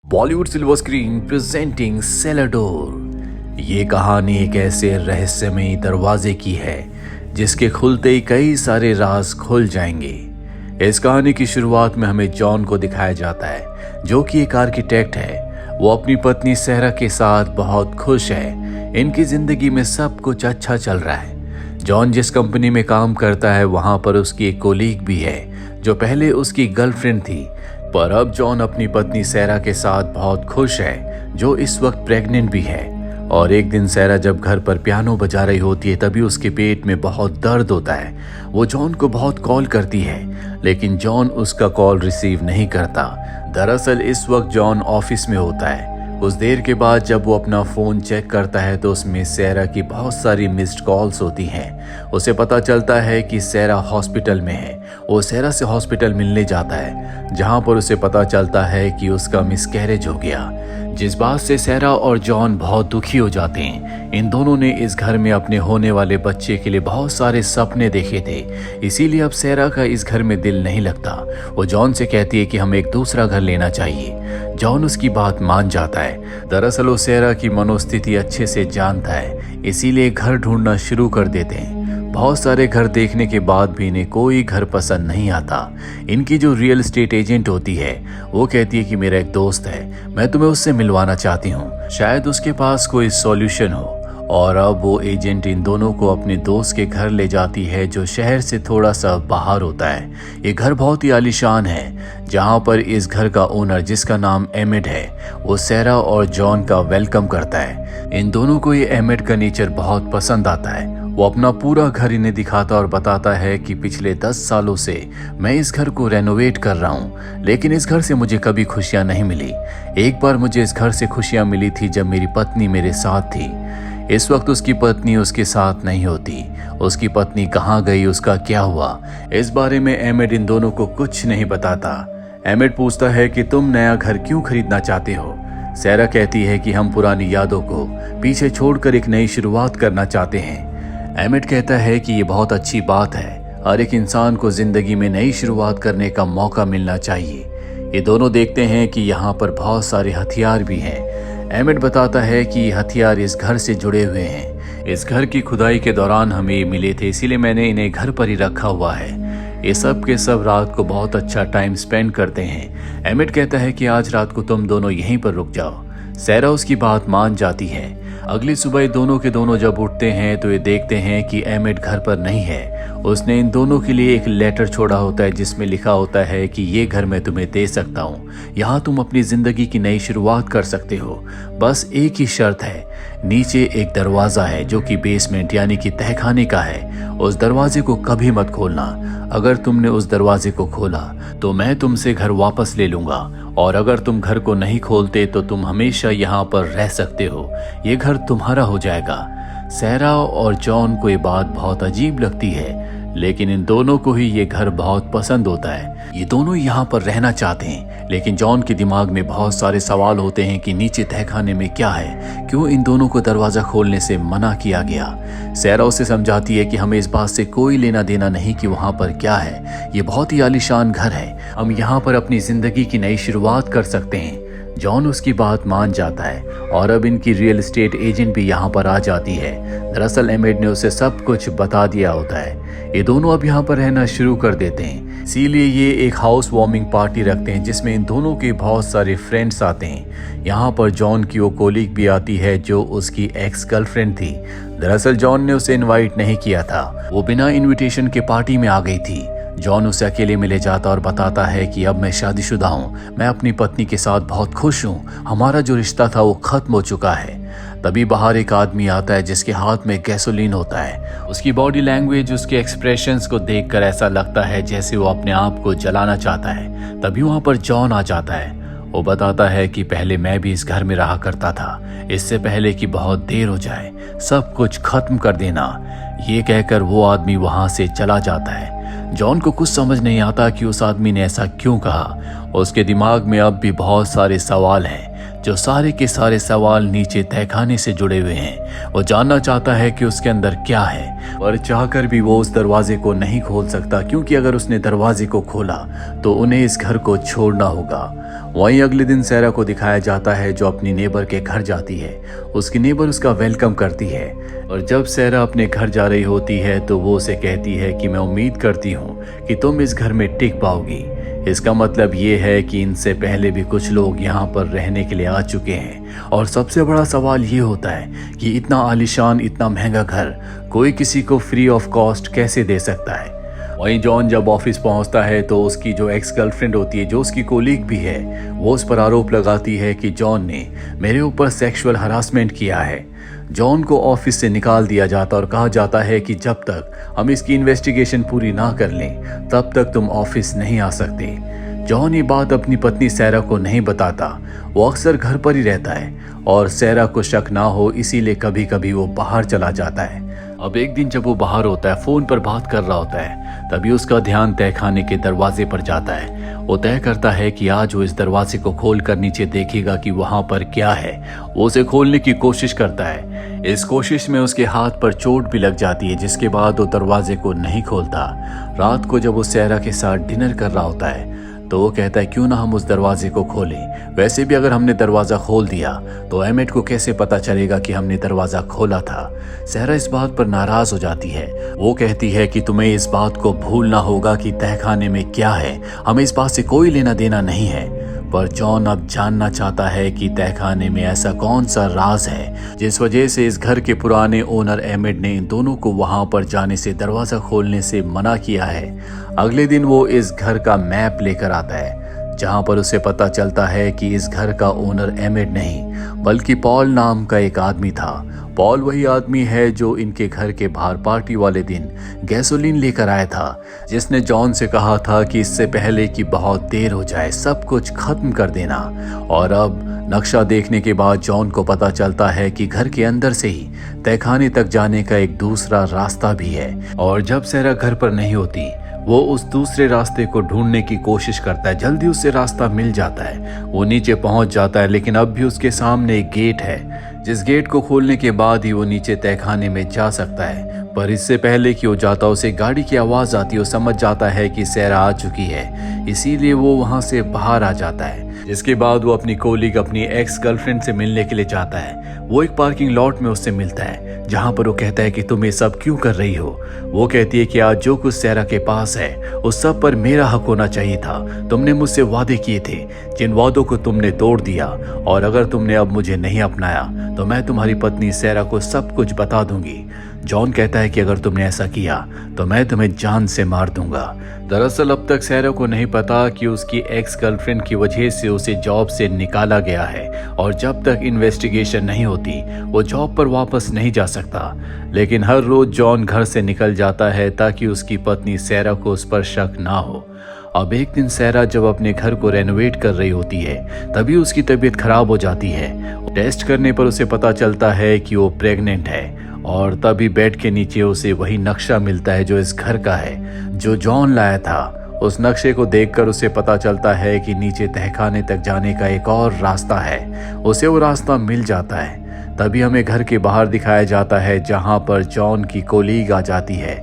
Bollywood silver screen presenting सेलाडोर। ये कहानी एक ऐसे रहस्यमयी दरवाजे की है जिसके खुलते ही कई सारे राज खुल जाएंगे। इस कहानी की शुरुआत में हमें जॉन को दिखाया जाता है जो कि एक आर्किटेक्ट है। वो अपनी पत्नी सहरा के साथ बहुत खुश है। इनकी जिंदगी में सब कुछ अच्छा चल रहा है। जॉन जिस कंपनी में काम करता है वहां पर उसकी एक कोलीग भी है जो पहले उसकी गर्लफ्रेंड थी, पर अब जॉन अपनी पत्नी सहरा के साथ बहुत खुश है जो इस वक्त प्रेग्नेंट भी है। और एक दिन सहरा जब घर पर पियानो बजा रही होती है तभी उसके पेट में बहुत दर्द होता है। वो जॉन को बहुत कॉल करती है लेकिन जॉन उसका कॉल रिसीव नहीं करता। दरअसल इस वक्त जॉन ऑफिस में होता है। कुछ देर के बाद जब वो अपना फोन चेक करता है तो उसमें सहरा की बहुत सारी मिस्ड कॉल्स होती हैं। उसे पता चलता है कि सहरा हॉस्पिटल में है। वो सहरा से हॉस्पिटल मिलने जाता है जहां पर उसे पता चलता है कि उसका मिसकैरेज हो गया, जिस बात से सहरा और जॉन बहुत दुखी हो जाते हैं। इन दोनों ने इस घर में अपने होने वाले बच्चे के लिए बहुत सारे सपने देखे थे, इसीलिए अब सहरा का इस घर में दिल नहीं लगता। वो जॉन से कहती है कि हमें एक दूसरा घर लेना चाहिए। जॉन उसकी बात मान जाता है। दरअसल वो सहरा की मनोस्थिति अच्छे से जानता है, इसीलिए घर ढूंढना शुरू कर देते हैं। बहुत सारे घर देखने के बाद भी इन्हें कोई घर पसंद नहीं आता। इनकी जो रियल एस्टेट एजेंट होती है वो कहती है कि मेरा एक दोस्त है, मैं तुम्हें उससे मिलवाना चाहती हूँ, शायद उसके पास कोई सॉल्यूशन हो। और अब वो एजेंट इन दोनों को अपने दोस्त के घर ले जाती है जो शहर से थोड़ा सा बाहर होता है। ये घर बहुत ही आलीशान है जहाँ पर इस घर का ओनर जिसका नाम एमिड है वो सहरा और जॉन का वेलकम करता है। इन दोनों को ये एमिड का नेचर बहुत पसंद आता है। वो अपना पूरा घर इन्हें दिखाता और बताता है कि पिछले 10 सालों से मैं इस घर को रेनोवेट कर रहा हूँ लेकिन इस घर से मुझे कभी खुशियाँ नहीं मिली। एक बार मुझे इस घर से खुशियाँ मिली थी जब मेरी पत्नी मेरे साथ थी। इस वक्त उसकी पत्नी उसके साथ नहीं होती। उसकी पत्नी कहाँ गई, उसका क्या हुआ, इस बारे में एमिड इन दोनों को कुछ नहीं बताता। एमिड पूछता है कि तुम नया घर क्यों खरीदना चाहते हो। सहरा कहती है कि हम पुरानी यादों को पीछे छोड़कर एक नई शुरुआत करना चाहते हैं। एमिड कहता है कि ये बहुत अच्छी बात है, हर एक इंसान को जिंदगी में नई शुरुआत करने का मौका मिलना चाहिए। ये दोनों देखते हैं कि यहाँ पर बहुत सारे हथियार भी हैं। एमिड बताता है कि ये हथियार इस घर से जुड़े हुए हैं। इस घर की खुदाई के दौरान हमें ये मिले थे, इसीलिए मैंने इन्हें घर पर ही रखा हुआ है। ये सब के सब रात को बहुत अच्छा टाइम स्पेंड करते हैं। एमिड कहता है कि आज रात को तुम दोनों यहीं पर रुक जाओ। सहरा उसकी बात मान जाती है। अगली सुबह दोनों के दोनों जब उठते हैं तो ये देखते हैं कि एमिड घर पर नहीं है। उसने इन दोनों के लिए एक लेटर छोड़ा होता है जिसमें लिखा होता है कि ये घर मैं तुम्हें दे सकता हूँ, यहाँ तुम अपनी जिंदगी की नई शुरुआत कर सकते हो। बस एक ही शर्त है, नीचे एक दरवाजा है जो कि बेसमेंट यानी कि तहखाने का है, उस दरवाजे को कभी मत खोलना। अगर तुमने उस दरवाजे को खोला तो मैं तुमसे घर वापस ले लूंगा, और अगर तुम घर को नहीं खोलते तो तुम हमेशा यहाँ पर रह सकते हो, ये घर तुम्हारा हो जाएगा। सहरा और जॉन को ये बात बहुत अजीब लगती है लेकिन इन दोनों को ही ये घर बहुत पसंद होता है। ये दोनों यहाँ पर रहना चाहते हैं लेकिन जॉन के दिमाग में बहुत सारे सवाल होते हैं कि नीचे तहखाने में क्या है, क्यों इन दोनों को दरवाजा खोलने से मना किया गया। सहरा उसे समझाती है कि हमें इस बात से कोई लेना देना नहीं कि वहाँ पर क्या है, ये बहुत ही आलीशान घर है, हम यहाँ पर अपनी जिंदगी की नई शुरुआत कर सकते हैं। जॉन उसकी बात मान जाता है और अब इनकी रियल एस्टेट एजेंट भी यहाँ पर आ जाती है। दरअसल एमिड ने उसे सब कुछ बता दिया होता है। ये दोनों अब यहाँ पर रहना शुरू कर देते हैं, इसीलिए ये एक हाउस वार्मिंग पार्टी रखते हैं जिसमें इन दोनों के बहुत सारे फ्रेंड्स आते हैं। यहाँ पर जॉन की वो कोलीग भी आती है जो उसकी एक्स गर्लफ्रेंड थी। दरअसल जॉन ने उसे इन्वाइट नहीं किया था, वो बिना इन्विटेशन के पार्टी में आ गई थी। जॉन उसे अकेले में ले जाता और बताता है कि अब मैं शादीशुदा हूँ, मैं अपनी पत्नी के साथ बहुत खुश हूँ, हमारा जो रिश्ता था वो खत्म हो चुका है। तभी बाहर एक आदमी आता है जिसके हाथ में गैसोलीन होता है। उसकी बॉडी लैंग्वेज, उसके एक्सप्रेशंस को देखकर ऐसा लगता है जैसे वो अपने आप को जलाना चाहता है। तभी वहाँ पर जॉन आ जाता है। वो बताता है कि पहले मैं भी इस घर में रहा करता था, इससे पहले कि बहुत देर हो जाए सब कुछ खत्म कर देना। ये कहकर वो आदमी वहाँ से चला जाता है। जॉन को कुछ समझ नहीं आता कि उस आदमी ने ऐसा क्यों कहा। उसके दिमाग में अब भी बहुत सारे सवाल हैं जो सारे के सारे सवाल नीचे तहखाने से जुड़े हुए हैं। वो जानना चाहता है कि उसके अंदर क्या है, और चाहकर भी वो उस दरवाजे को नहीं खोल सकता क्योंकि अगर उसने दरवाजे को खोला तो उन्हें इस घर को छोड़ना होगा। वहीं अगले दिन सैरा को दिखाया जाता है जो अपनी नेबर के घर जाती है। उसकी नेबर उसका वेलकम करती है और जब सैरा अपने घर जा रही होती है तो वो उसे कहती है कि मैं उम्मीद करती हूँ कि तुम इस घर में टिक पाओगी। इसका मतलब ये है कि इनसे पहले भी कुछ लोग यहाँ पर रहने के लिए आ चुके हैं और सबसे बड़ा सवाल ये होता है कि इतना आलीशान इतना महंगा घर कोई किसी को फ्री ऑफ कॉस्ट कैसे दे सकता है। वहीं जॉन जब ऑफिस पहुंचता है तो उसकी जो एक्स गर्लफ्रेंड होती है, जो उसकी कोलीग भी है, वो उस पर आरोप लगाती है कि जॉन ने मेरे ऊपर सेक्सुअल हरासमेंट किया है। जॉन को ऑफिस से निकाल दिया जाता और कहा जाता है कि जब तक हम इसकी इन्वेस्टिगेशन पूरी ना कर लें तब तक तुम ऑफिस नहीं आ सकते। जॉन ये बात अपनी पत्नी सैरा को नहीं बताता। वो अक्सर घर पर ही रहता है और सैरा को शक ना हो इसीलिए कभी कभी वो बाहर चला जाता है। अब एक दिन जब वो बाहर होता है, फोन पर बात कर रहा होता है, तभी उसका ध्यान तहखाने के दरवाजे पर जाता है। वो तय करता है कि आज वो इस दरवाजे को खोल कर नीचे देखेगा कि वहां पर क्या है। वो उसे खोलने की कोशिश करता है। इस कोशिश में उसके हाथ पर चोट भी लग जाती है, जिसके बाद वो दरवाजे को नहीं खोलता। रात को जब वो सैरा के साथ डिनर कर रहा होता है तो वो कहता है क्यों ना हम उस दरवाजे को खोलें। वैसे भी अगर हमने दरवाजा खोल दिया तो एमेट को कैसे पता चलेगा कि हमने दरवाजा खोला था। सैरा इस बात पर नाराज हो जाती है। वो कहती है कि तुम्हें इस बात को भूलना होगा कि तहखाने में क्या है, हमें इस बात से कोई लेना देना नहीं है। पर जॉन अब जानना चाहता है कि तहखाने में ऐसा कौन सा राज है जिस वजह से इस घर के पुराने ओनर एमेट ने इन दोनों को वहां पर जाने से, दरवाजा खोलने से मना किया है। अगले दिन वो इस घर का मैप लेकर आता है जहां पर उसे पता चलता है कि इस घर का ओनर एमेट नहीं बल्कि पॉल नाम का एक आदमी था। पॉल वही आदमी है जो इनके घर के बाहर पार्टी वाले दिन गैसोलीन लेकर आया था, जिसने जॉन से कहा था कि इससे पहले कि बहुत देर हो जाए सब कुछ खत्म कर देना। और अब नक्शा देखने के बाद जॉन को पता चलता है कि घर के अंदर से ही तहखाने तक जाने का एक दूसरा रास्ता भी है। और जब सैरा घर पर नहीं होती वो उस दूसरे रास्ते को ढूंढने की कोशिश करता है। जल्दी उससे रास्ता मिल जाता है। वो नीचे पहुंच जाता है लेकिन अब भी उसके सामने एक गेट है, जिस गेट को खोलने के बाद ही वो नीचे तहखाने में जा सकता है। पर इससे पहले कि वो जाता उसे गाड़ी की आवाज आती है। वो समझ जाता है कि सैरा आ चुकी है, इसीलिए वो वहां से बाहर आ जाता है। जिसके बाद वो अपनी कोलीग अपनी एक्स गर्लफ्रेंड से मिलने के लिए जाता है। वो एक पार्किंग लॉट में उससे मिलता है जहां पर वो कहता है कि तुम ये सब क्यों कर रही हो। वो कहती है कि आज जो कुछ सैरा के पास है उस सब पर मेरा हक होना चाहिए था। तुमने मुझसे वादे किए थे, जिन वादों को तुमने तोड़ दिया, और अगर तुमने अब मुझे नहीं अपनाया तो मैं तुम्हारी पत्नी सैरा को सब कुछ बता दूंगी। जॉन कहता है कि अगर तुमने ऐसा किया तो मैं तुम्हें जान से मार दूंगा। दरअसल अब तक सैरा को नहीं पता कि उसकी एक्स गर्लफ्रेंड की वजह से उसे जॉब से निकाला गया है और जब तक इन्वेस्टिगेशन नहीं होती वो जॉब पर वापस नहीं जा सकता। लेकिन हर रोज जॉन घर से निकल जाता है ताकि उसकी पत्नी सैरा को उस पर शक ना हो। अब एक दिन सैरा जब अपने घर को रेनोवेट कर रही होती है तभी उसकी तबीयत खराब हो जाती है। टेस्ट करने पर उसे पता चलता है कि वो प्रेग्नेंट है और तभी बेड के नीचे उसे वही नक्शा मिलता है जो इस घर का है, जो जॉन लाया था। उस नक्शे को देखकर उसे पता चलता है कि नीचे तहखाने तक जाने का एक और रास्ता है। उसे वो रास्ता मिल जाता है। तभी हमें घर के बाहर दिखाया जाता है जहां पर जॉन की कोलीग आ जाती है।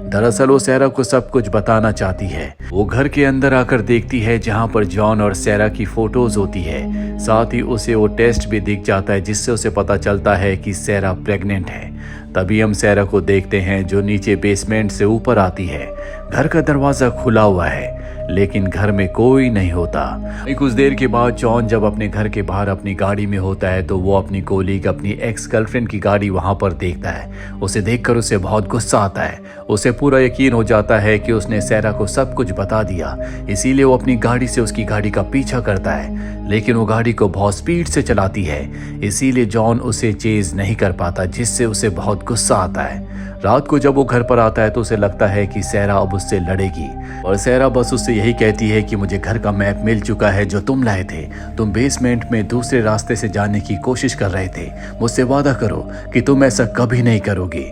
दरअसल वो सैरा को सब कुछ बताना चाहती है। वो घर के अंदर आकर देखती है जहां पर जॉन और सैरा की फोटोज होती है। साथ ही उसे वो टेस्ट भी दिख जाता है जिससे उसे पता चलता है कि सैरा प्रेग्नेंट है। तभी हम सैरा को देखते हैं जो नीचे बेसमेंट से ऊपर आती है। घर का दरवाजा खुला हुआ है लेकिन घर में कोई नहीं होता। कुछ देर के बाद जॉन जब अपने घर के बाहर अपनी गाड़ी में होता है तो वो अपनी कोलीग अपनी एक्स गर्लफ्रेंड की गाड़ी वहां पर देखता है। उसे देखकर उसे बहुत गुस्सा आता है। उसे पूरा यकीन हो जाता है कि उसने सैरा को सब कुछ बता दिया, इसीलिए वो अपनी गाड़ी से उसकी गाड़ी का पीछा करता है। लेकिन वो गाड़ी को बहुत स्पीड से चलाती है, इसीलिए जॉन उसे चेज नहीं कर पाता, जिससे उसे बहुत गुस्सा आता है। रात को जब वो घर पर आता है तो उसे लगता है कि सैरा अब उससे लड़ेगी और सैरा बस उससे यही कहती है कि मुझे घर का मैप मिल चुका है जो तुम लाए थे। तुम बेसमेंट में दूसरे रास्ते से जाने की कोशिश कर रहे थे। मुझसे वादा करो कि तुम ऐसा कभी नहीं करोगी।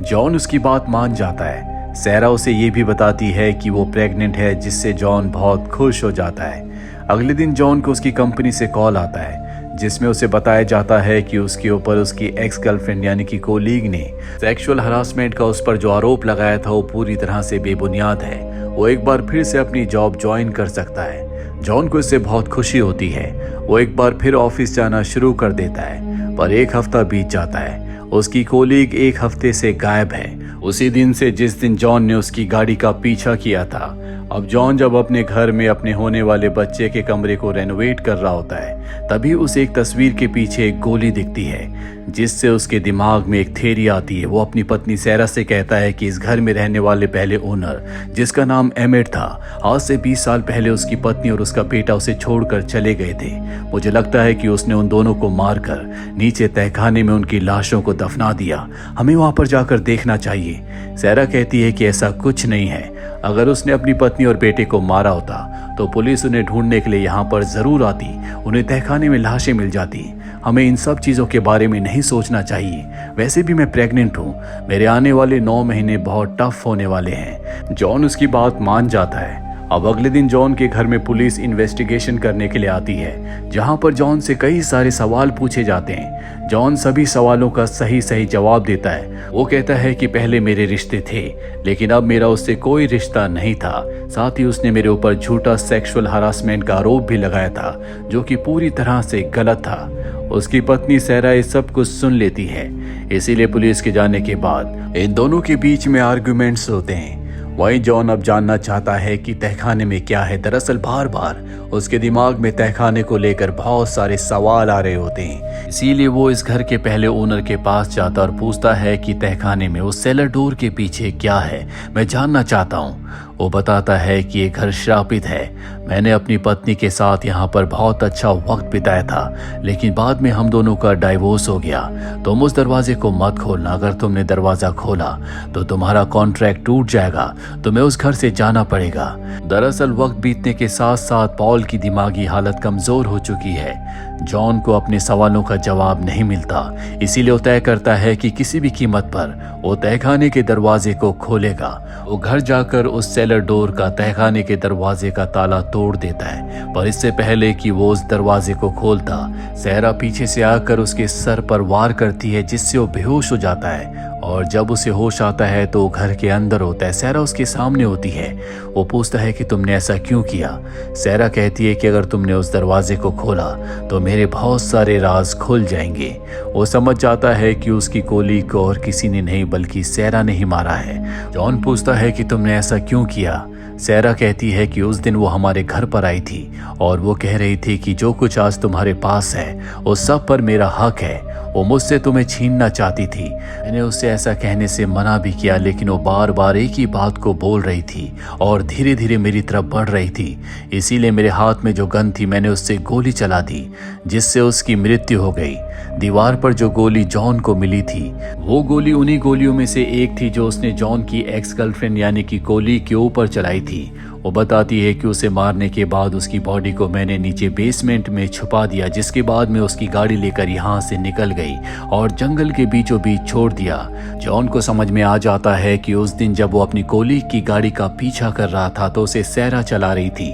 जॉन उसकी बात मान जाता है। सैरा उसे ये भी बताती है कि वो प्रेग्नेंट है, जिससे जॉन बहुत खुश हो जाता है। अगले दिन जॉन को उसकी कंपनी से कॉल आता है जिसमें उसे बताया जाता है कि उसके ऊपर उसकी एक्स गर्लफ्रेंड यानी कि कोलीग ने सेक्सुअल हरासमेंट का उस पर जो आरोप लगाया था वो पूरी तरह से बेबुनियाद है। वो एक बार फिर से अपनी जॉब ज्वाइन कर सकता है। जॉन को इससे बहुत खुशी होती है। वो एक बार फिर ऑफिस जाना शुरू कर देता है, पर एक हफ्ता बीत जाता है। उसकी कोलीग एक हफ्ते से गायब है, उसी दिन से जिस दिन जॉन ने उसकी गाड़ी का पीछा किया था। अब जॉन जब अपने घर में अपने होने वाले बच्चे के कमरे को रेनोवेट कर रहा होता है, तभी उसे एक तस्वीर के पीछे एक गोली दिखती है, जिससे उसके दिमाग में एक थ्योरी आती है। वो अपनी पत्नी सैरा से कहता है कि इस घर में रहने वाले पहले ओनर, जिसका नाम एमेट था, आज से 20 साल पहले उसकी पत्नी और उसका बेटा उसे छोड़कर चले गए थे। मुझे लगता है कि उसने उन दोनों को मारकर नीचे तहखाने में उनकी लाशों को दफना दिया। हमें वहां पर जाकर देखना चाहिए। सैरा कहती है कि ऐसा कुछ नहीं है। अगर उसने अपनी पत्नी और बेटे को मारा होता तो पुलिस उन्हें ढूंढने के लिए यहाँ पर जरूर आती, उन्हें तहखाने में लाशें मिल जाती। हमें इन सब चीज़ों के बारे में नहीं सोचना चाहिए। वैसे भी मैं प्रेग्नेंट हूँ, मेरे आने वाले 9 महीने बहुत टफ होने वाले हैं। जॉन उसकी बात मान जाता है। अब अगले दिन जॉन के घर में पुलिस इन्वेस्टिगेशन करने के लिए आती है, जहां पर जॉन से कई सारे सवाल पूछे जाते हैं। जॉन सभी सवालों का सही सही जवाब देता है। वो कहता है कि पहले मेरे रिश्ते थे, लेकिन अब मेरा उससे कोई रिश्ता नहीं था। साथ ही उसने मेरे ऊपर झूठा सेक्सुअल हरासमेंट का आरोप भी लगाया था, जो कि पूरी तरह से गलत था। उसकी पत्नी सैरा ये सब कुछ सुन लेती है। इसीलिए पुलिस के जाने के बाद इन दोनों के बीच में आर्गुमेंट्स होते हैं। वहीं जॉन अब जानना चाहता है कि तहखाने में क्या है। दरअसल बार बार उसके दिमाग में तहखाने को लेकर बहुत सारे सवाल आ रहे होते हैं। इसीलिए वो इस घर के पहले ओनर के पास जाता और पूछता है कि तहखाने में उस सेलर डोर के पीछे क्या है, मैं जानना चाहता हूँ। वो बताता है कि ये घर श्रापित है। मैंने अपनी पत्नी के साथ यहाँ पर बहुत अच्छा वक्त बिताया था, लेकिन बाद में हम दोनों का डाइवोर्स हो गया। तुम उस दरवाजे को मत खोलना। अगर तुमने दरवाजा खोला तो तुम्हारा कॉन्ट्रैक्ट टूट जाएगा, तुम्हें उस घर से जाना पड़ेगा। दरअसल वक्त बीतने के साथ साथ पॉल की दिमागी हालत कमजोर हो चुकी है। जॉन को अपने सवालों का जवाब नहीं मिलता, इसीलिए वो तय करता है कि किसी भी कीमत पर वो तहखाने के दरवाजे को खोलेगा। वो घर जाकर उस सेलर डोर का तहखाने के दरवाजे का ताला तोड़ देता है, पर इससे पहले कि वो उस दरवाजे को खोलता, सहरा पीछे से आकर उसके सर पर वार करती है, जिससे वो बेहोश हो जाता है। और जब उसे होश आता है तो घर के अंदर होता है। सहरा उसके सामने होती है। वो पूछता है कि तुमने ऐसा क्यों किया। सहरा कहती है कि अगर तुमने उस दरवाजे को खोला तो मेरे बहुत सारे राज खुल जाएंगे। वो समझ जाता है कि उसकी कोली को और किसी ने नहीं बल्कि सहरा ने ही मारा है। जॉन पूछता है कि तुमने ऐसा क्यों किया। सहरा कहती है कि उस दिन वो हमारे घर पर आई थी और वो कह रही थी कि जो कुछ आज तुम्हारे पास है उस सब पर मेरा हक है। वो मुझसे तुम्हें छीनना चाहती थी। मैंने उससे ऐसा कहने से मना भी किया, लेकिन वो बार बार एक ही बात को बोल रही थी और धीरे धीरे मेरी तरफ बढ़ रही थी। इसीलिए मेरे हाथ में जो गन थी मैंने उससे गोली चला दी, जिससे उसकी मृत्यु हो गई। दीवार पर जो गोली जॉन को मिली थी वो गोली उन्हीं गोलियों में से एक थी जो उसने जॉन की एक्स गर्लफ्रेंड यानी कि कोली के ऊपर चलाई थी। वो बताती है कि उसे मारने के बाद उसकी बॉडी को मैंने नीचे बेसमेंट में छुपा दिया, जिसके बाद मैं उसकी गाड़ी लेकर यहाँ से निकल गई और जंगल के बीचों बीच छोड़ दिया। जॉन को समझ में आ जाता है कि उस दिन जब वो अपनी कोली की गाड़ी का पीछा कर रहा था तो उसे सहरा चला रही थी।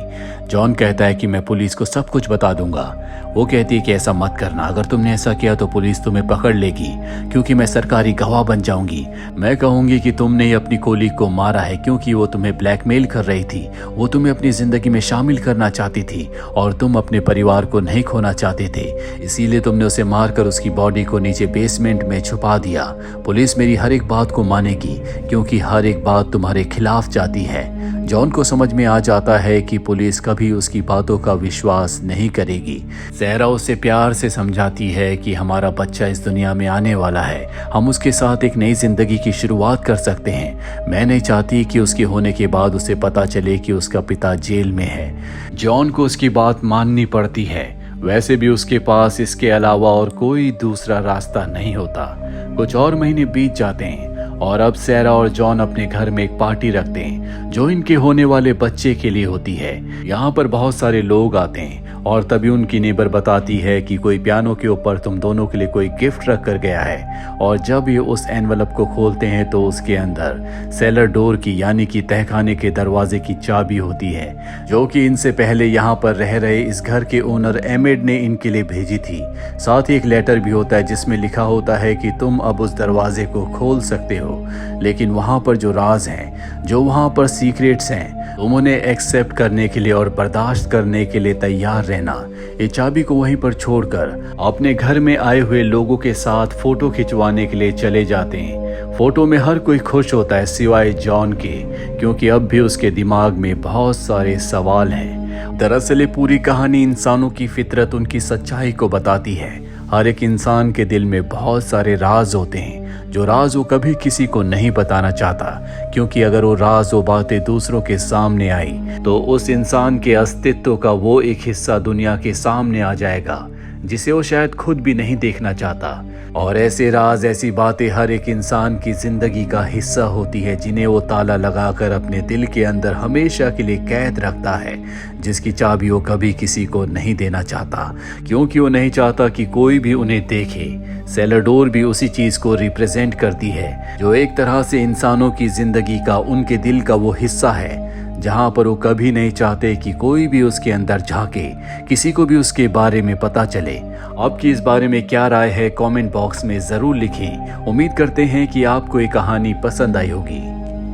जॉन कहता है कि मैं पुलिस को सब कुछ बता दूंगा। वो कहती है कि ऐसा मत करना, अगर तुमने ऐसा किया तो पुलिस तुम्हें पकड़ लेगी, क्योंकि मैं सरकारी गवाह बन जाऊंगी। मैं कहूंगी कि तुमने ही अपनी कोली को मारा है, क्योंकि वो तुम्हें ब्लैकमेल कर रही थी। वो तुम्हें अपनी जिंदगी में शामिल करना चाहती थी और तुम अपने परिवार को नहीं खोना चाहते थे। इसीलिए तुमने उसे मारकर उसकी बॉडी को नीचे बेसमेंट में छुपा दिया। पुलिस मेरी हर एक बात को मानेगी, क्योंकि हर एक बात तुम्हारे खिलाफ जाती है। जॉन को समझ में आ जाता है कि पुलिस कभी उसकी बातों का विश्वास नहीं करेगी। सहरा उसे प्यार से समझाती है कि हमारा बच्चा इस दुनिया में आने वाला है, हम उसके साथ एक नई जिंदगी की शुरुआत कर सकते हैं। मैं नहीं चाहती कि उसके होने के बाद उसे पता चले कि उसका पिता जेल में है। जॉन को उसकी बात माननी पड़ती है। वैसे भी उसके पास इसके अलावा और कोई दूसरा रास्ता नहीं होता। कुछ और महीने बीत जाते हैं और अब सहरा और जॉन अपने घर में एक पार्टी रखते हैं जो इनके होने वाले बच्चे के लिए होती है। यहाँ पर बहुत सारे लोग आते हैं और तभी उनकी नेबर बताती है कि कोई पियानो के ऊपर तुम दोनों के लिए कोई गिफ्ट रख कर गया है। और जब ये उस एनवलप को खोलते हैं तो उसके अंदर सेलर डोर की यानी कि तहखाने के दरवाजे की चाबी होती है, जो कि इनसे पहले यहाँ पर रह रहे इस घर के ओनर एमेड ने इनके लिए भेजी थी। साथ ही एक लेटर भी होता है जिसमें लिखा होता है कि तुम अब उस दरवाजे को खोल सकते हो, लेकिन वहाँ पर जो राज हैं, जो वहाँ पर सीक्रेट्स हैं, तुम उन्हें एक्सेप्ट करने के लिए और बर्दाश्त करने के लिए तैयार रहना। ये चाबी को वहीं पर छोड़कर अपने घर में आए हुए लोगों के साथ फोटो खिंचवाने के लिए चले जाते हैं। फोटो में हर कोई खुश होता है सिवाय जॉन के, क्योंकि अब भी उसके दिमाग में बहुत सारे सवाल हैं। दरअसल ये पूरी कहानी इंसानों की फितरत, उनकी सच्चाई को बताती है। हर एक इंसान के दिल में बहुत सारे राज होते हैं, जो राज वो कभी किसी को नहीं बताना चाहता, क्योंकि अगर वो राज वो बातें दूसरों के सामने आई तो उस इंसान के अस्तित्व का वो एक हिस्सा दुनिया के सामने आ जाएगा जिसे वो शायद खुद भी नहीं देखना चाहता। और ऐसे राज, ऐसी बातें हर एक इंसान की जिंदगी का हिस्सा होती है, जिन्हें वो ताला लगाकर अपने दिल के अंदर हमेशा के लिए कैद रखता है, जिसकी चाबी वो कभी किसी को नहीं देना चाहता, क्योंकि वो नहीं चाहता कि कोई भी उन्हें देखे। सेलर डोर भी उसी चीज को रिप्रेजेंट करती है, जो एक तरह से इंसानों की जिंदगी का, उनके दिल का वो हिस्सा है जहां पर वो कभी नहीं चाहते कि कोई भी उसके अंदर झांके, किसी को भी उसके बारे में पता चले। आपकी इस बारे में क्या राय है, कमेंट बॉक्स में जरूर लिखें। उम्मीद करते हैं कि आपको ये कहानी पसंद आई होगी।